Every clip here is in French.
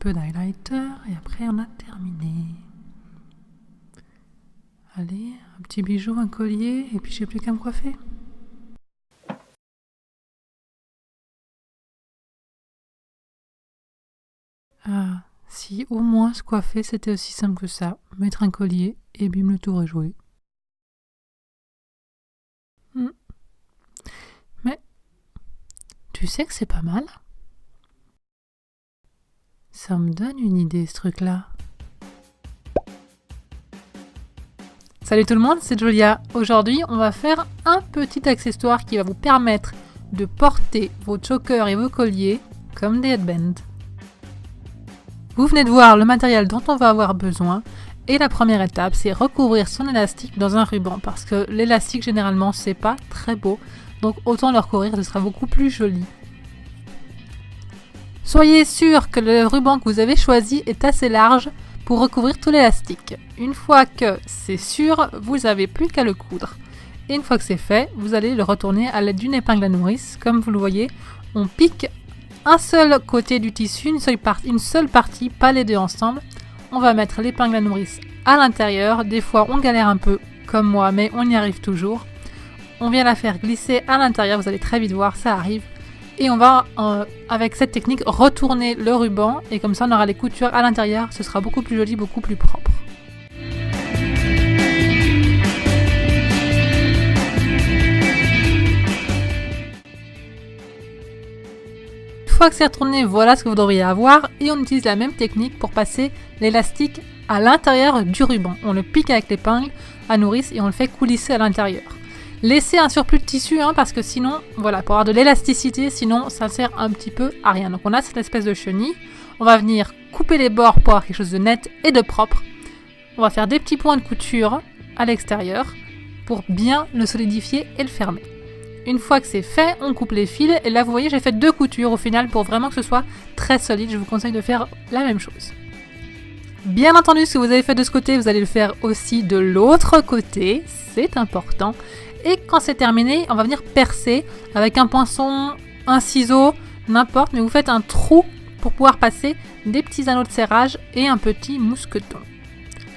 peu d'highlighter et après on a terminé. Allez, un petit bijou, un collier et puis j'ai plus qu'à me coiffer. Ah, si au moins se coiffer c'était aussi simple que ça, mettre un collier et bim le tour est joué. Mais tu sais que c'est pas mal? Ça me donne une idée ce truc-là. Salut tout le monde, c'est Julia. Aujourd'hui, on va faire un petit accessoire qui va vous permettre de porter vos chokers et vos colliers comme des headbands. Vous venez de voir le matériel dont on va avoir besoin et la première étape, c'est recouvrir son élastique dans un ruban parce que l'élastique généralement c'est pas très beau, donc autant le recouvrir, ce sera beaucoup plus joli. Soyez sûr que le ruban que vous avez choisi est assez large pour recouvrir tout l'élastique. Une fois que c'est sûr, vous n'avez plus qu'à le coudre. Et une fois que c'est fait, vous allez le retourner à l'aide d'une épingle à nourrice. Comme vous le voyez, on pique un seul côté du tissu, une seule partie, pas les deux ensemble. On va mettre l'épingle à nourrice à l'intérieur. Des fois, on galère un peu, comme moi, mais on y arrive toujours. On vient la faire glisser à l'intérieur, vous allez très vite voir, ça arrive. Et on va, avec cette technique, retourner le ruban et comme ça on aura les coutures à l'intérieur, ce sera beaucoup plus joli, beaucoup plus propre. Une fois que c'est retourné, voilà ce que vous devriez avoir et on utilise la même technique pour passer l'élastique à l'intérieur du ruban. On le pique avec l'épingle à nourrice et on le fait coulisser à l'intérieur. Laissez un surplus de tissu parce que sinon, voilà, pour avoir de l'élasticité, sinon ça sert un petit peu à rien. Donc on a cette espèce de chenille, on va venir couper les bords pour avoir quelque chose de net et de propre. On va faire des petits points de couture à l'extérieur pour bien le solidifier et le fermer. Une fois que c'est fait, on coupe les fils et là vous voyez j'ai fait 2 coutures au final pour vraiment que ce soit très solide. Je vous conseille de faire la même chose. Bien entendu, ce que vous avez fait de ce côté, vous allez le faire aussi de l'autre côté, c'est important. Et quand c'est terminé, on va venir percer avec un poinçon, un ciseau, n'importe, mais vous faites un trou pour pouvoir passer des petits anneaux de serrage et un petit mousqueton.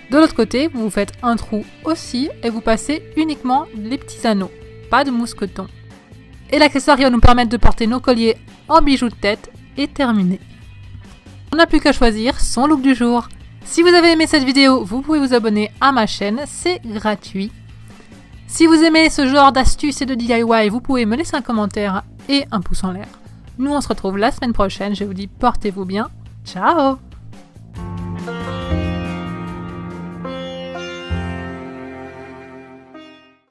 De l'autre côté, vous faites un trou aussi et vous passez uniquement les petits anneaux, pas de mousqueton. Et l'accessoire qui va nous permettre de porter nos colliers en bijoux de tête est terminé. On n'a plus qu'à choisir son look du jour. Si vous avez aimé cette vidéo, vous pouvez vous abonner à ma chaîne, c'est gratuit. Si vous aimez ce genre d'astuces et de DIY, vous pouvez me laisser un commentaire et un pouce en l'air. Nous, on se retrouve la semaine prochaine. Je vous dis portez-vous bien. Ciao!